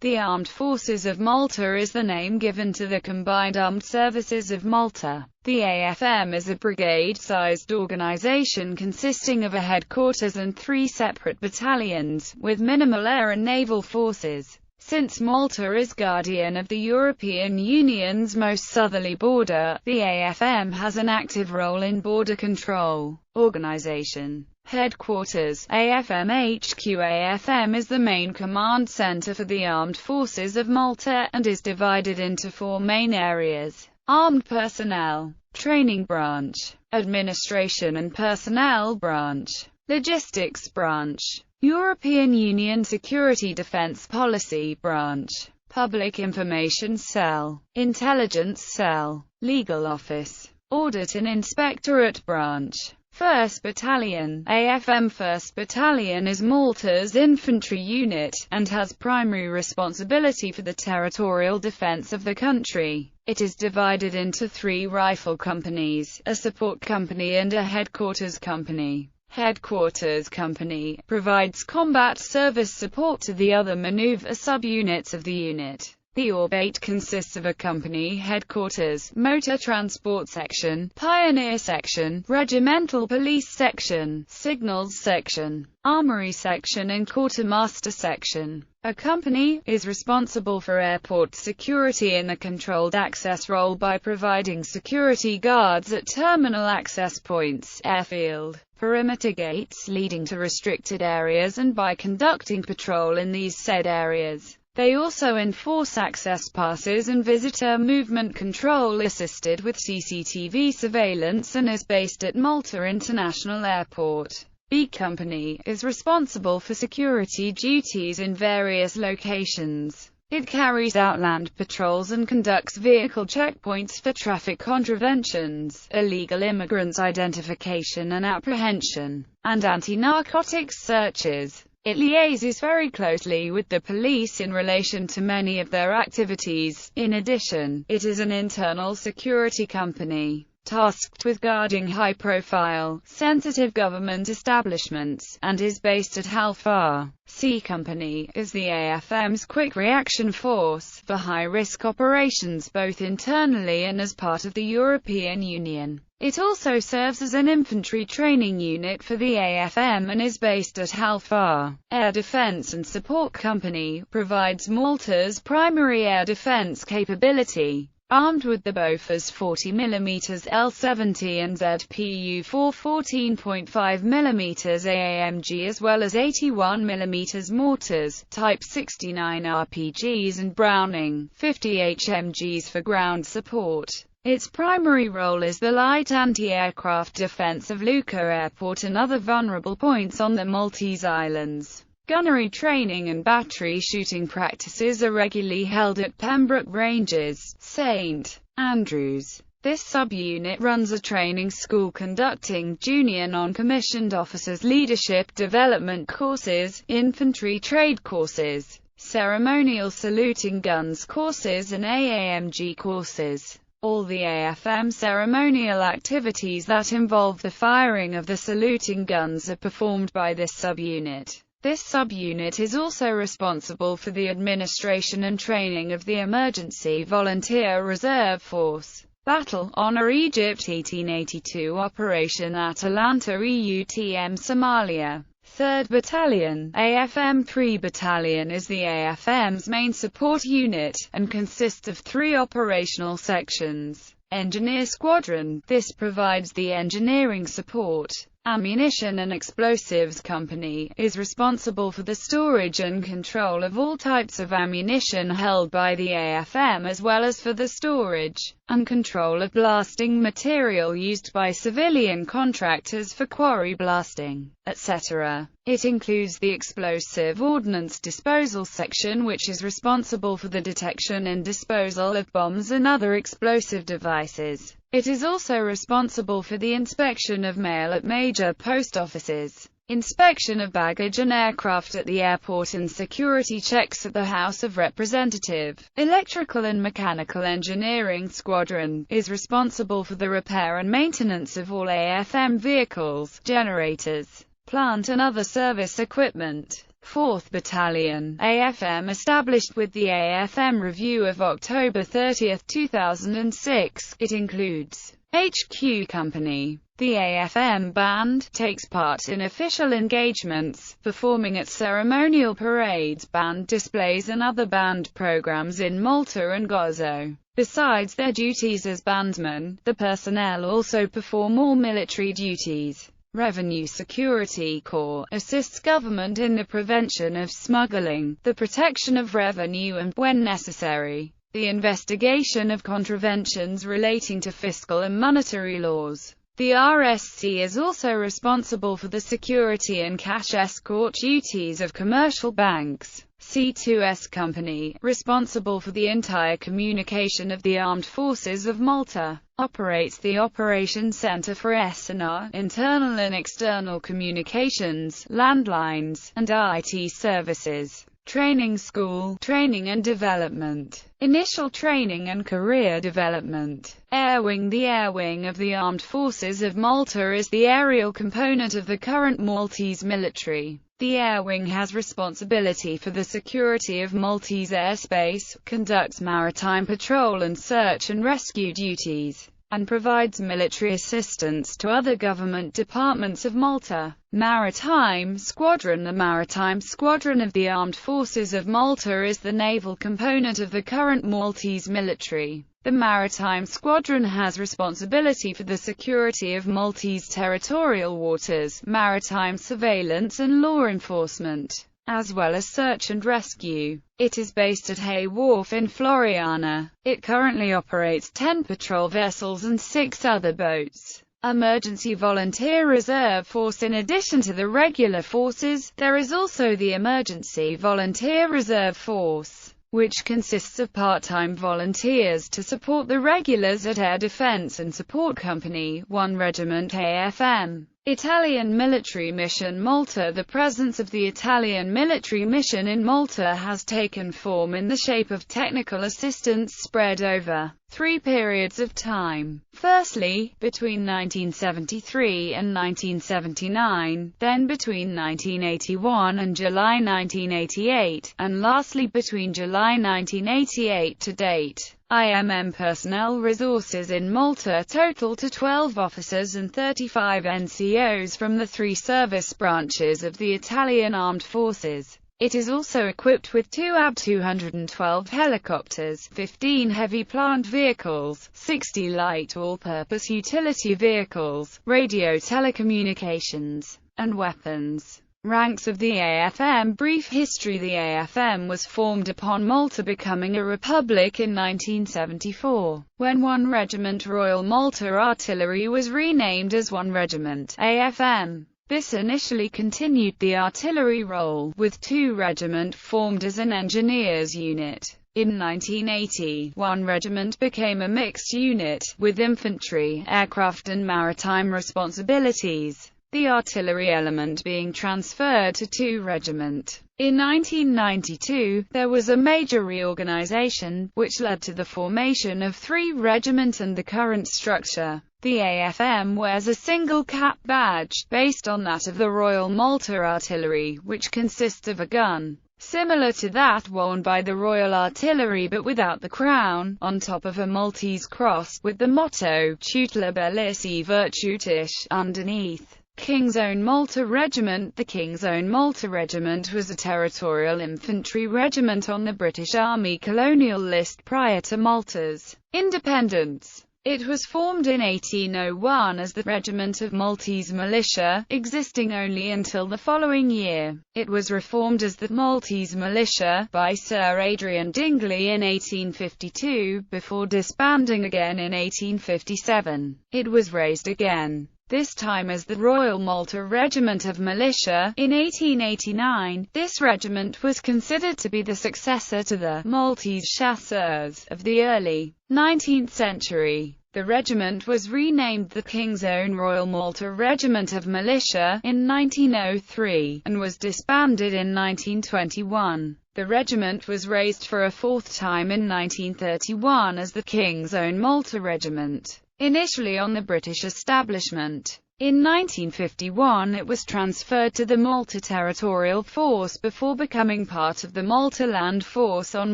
The Armed Forces of Malta is the name given to the Combined Armed Services of Malta. The AFM is a brigade-sized organization consisting of a headquarters and 3 separate battalions, with minimal air and naval forces. Since Malta is guardian of the European Union's most southerly border, the AFM has an active role in border control. Organization. Headquarters, AFM HQ. AFM is the main command center for the Armed Forces of Malta, and is divided into 4 main areas: Armed Personnel, Training Branch, Administration and Personnel Branch, Logistics Branch, European Union Security Defense Policy Branch, Public Information Cell, Intelligence Cell, Legal Office, Audit and Inspectorate Branch. 1st Battalion. AFM 1st Battalion is Malta's infantry unit, and has primary responsibility for the territorial defense of the country. It is divided into 3 rifle companies, a support company and a headquarters company. Headquarters Company provides combat service support to the other maneuver subunits of the unit. The Orbate consists of a company headquarters, motor transport section, pioneer section, regimental police section, signals section, armory section and quartermaster section. A company is responsible for airport security in a controlled access role by providing security guards at terminal access points, airfield, perimeter gates leading to restricted areas, and by conducting patrol in these said areas. They also enforce access passes and visitor movement control assisted with CCTV surveillance, and is based at Malta International Airport. B Company is responsible for security duties in various locations. It carries out land patrols and conducts vehicle checkpoints for traffic contraventions, illegal immigrants identification and apprehension, and anti-narcotics searches. It liaises very closely with the police in relation to many of their activities. In addition, it is an internal security company, tasked with guarding high-profile, sensitive government establishments, and is based at Halfar. C Company is the AFM's quick reaction force, for high-risk operations both internally and as part of the European Union. It also serves as an infantry training unit for the AFM and is based at Halfar. Air Defense and Support Company provides Malta's primary air defense capability. Armed with the Bofors 40mm L-70 and ZPU-4 14.5mm AAMG as well as 81mm mortars, Type 69 RPGs and Browning 50 HMGs for ground support. Its primary role is the light anti-aircraft defense of Lucca Airport and other vulnerable points on the Maltese Islands. Gunnery training and battery shooting practices are regularly held at Pembroke Ranges, St. Andrews. This subunit runs a training school conducting junior non-commissioned officers leadership development courses, infantry trade courses, ceremonial saluting guns courses and AAMG courses. All the AFM ceremonial activities that involve the firing of the saluting guns are performed by this subunit. This subunit is also responsible for the administration and training of the Emergency Volunteer Reserve Force. Battle Honour Egypt 1882 Operation Atalanta EUTM Somalia. 3rd Battalion, AFM 3 Battalion is the AFM's main support unit, and consists of 3 operational sections. Engineer Squadron, this provides the engineering support. Ammunition and Explosives Company, is responsible for the storage and control of all types of ammunition held by the AFM as well as for the storage and control of blasting material used by civilian contractors for quarry blasting, etc. It includes the Explosive Ordnance Disposal Section, which is responsible for the detection and disposal of bombs and other explosive devices. It is also responsible for the inspection of mail at major post offices, inspection of baggage and aircraft at the airport and security checks at the House of Representatives. Electrical and Mechanical Engineering Squadron is responsible for the repair and maintenance of all AFM vehicles, generators, plant and other service equipment. 4th Battalion, AFM, established with the AFM Review of October 30, 2006. It includes HQ Company. The AFM Band takes part in official engagements, performing at ceremonial parades, band displays and other band programs in Malta and Gozo. Besides their duties as bandsmen, the personnel also perform all military duties. Revenue Security Corps assists government in the prevention of smuggling, the protection of revenue and, when necessary, the investigation of contraventions relating to fiscal and monetary laws. The RSC is also responsible for the security and cash escort duties of commercial banks. C2S Company, responsible for the entire communication of the Armed Forces of Malta, operates the Operations Center for SNR, internal and external communications, landlines, and IT services. Training School, Training and Development, Initial Training and Career Development. Air Wing. The Air Wing of the Armed Forces of Malta is the aerial component of the current Maltese military. The Air Wing has responsibility for the security of Maltese airspace, conducts maritime patrol and search and rescue duties, and provides military assistance to other government departments of Malta. Maritime Squadron. The Maritime Squadron of the Armed Forces of Malta is the naval component of the current Maltese military. The Maritime Squadron has responsibility for the security of Maltese territorial waters, maritime surveillance and law enforcement, as well as search and rescue. It is based at Hay Wharf in Floriana. It currently operates 10 patrol vessels and 6 other boats. Emergency Volunteer Reserve Force. In addition to the regular forces, there is also the Emergency Volunteer Reserve Force, which consists of part-time volunteers to support the regulars at Air Defense and Support Company, 1 Regiment AFM. Italian Military Mission Malta. The presence of the Italian military mission in Malta has taken form in the shape of technical assistance spread over 3 periods of time. Firstly, between 1973 and 1979, then between 1981 and July 1988, and lastly between July 1988 to date. IMM personnel resources in Malta total to 12 officers and 35 NCOs from the 3 service branches of the Italian Armed Forces. It is also equipped with 2 AB-212 helicopters, 15 heavy plant vehicles, 60 light all-purpose utility vehicles, radio telecommunications, and weapons. Ranks of the AFM. Brief history. The AFM was formed upon Malta becoming a republic in 1974, when 1 Regiment Royal Malta Artillery was renamed as 1 Regiment AFM. This initially continued the artillery role, with 2 Regiment formed as an engineers unit. In 1980, 1 regiment became a mixed unit, with infantry, aircraft and maritime responsibilities, the artillery element being transferred to 2 Regiment. In 1992, there was a major reorganization, which led to the formation of 3 Regiment and the current structure. The AFM wears a single cap badge, based on that of the Royal Malta Artillery, which consists of a gun, similar to that worn by the Royal Artillery but without the crown, on top of a Maltese cross, with the motto, Tutela Bellici Virtutis, underneath. King's Own Malta Regiment. The King's Own Malta Regiment was a territorial infantry regiment on the British Army colonial list prior to Malta's independence. It was formed in 1801 as the Regiment of Maltese Militia, existing only until the following year. It was reformed as the Maltese Militia by Sir Adrian Dingley in 1852, before disbanding again in 1857. It was raised again, this time as the Royal Malta Regiment of Militia, in 1889. This regiment was considered to be the successor to the Maltese Chasseurs of the early 19th century. The regiment was renamed the King's Own Royal Malta Regiment of Militia in 1903, and was disbanded in 1921. The regiment was raised for a 4th time in 1931 as the King's Own Malta Regiment, initially on the British establishment. In 1951 it was transferred to the Malta Territorial Force before becoming part of the Malta Land Force on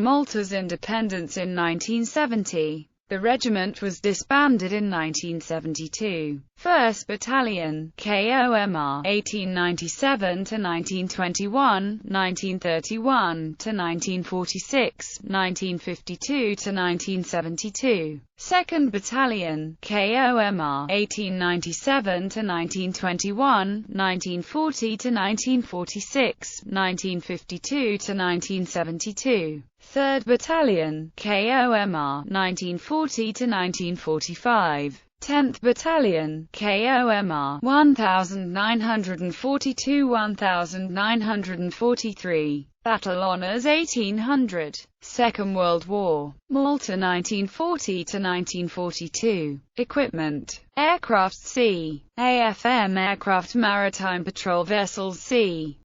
Malta's independence in 1970. The regiment was disbanded in 1972. 1st Battalion, KOMR, 1897–1921, 1931–1946, 1952–1972. 2nd Battalion, KOMR, 1897–1921, 1940–1946, 1952–1972. 3rd Battalion, KOMR, 1940–1945. 10th Battalion, KOMR, 1942–1943. Battle Honours 1800. Second World War. Malta 1940–1942. Equipment. Aircraft C. AFM aircraft, maritime patrol vessels C.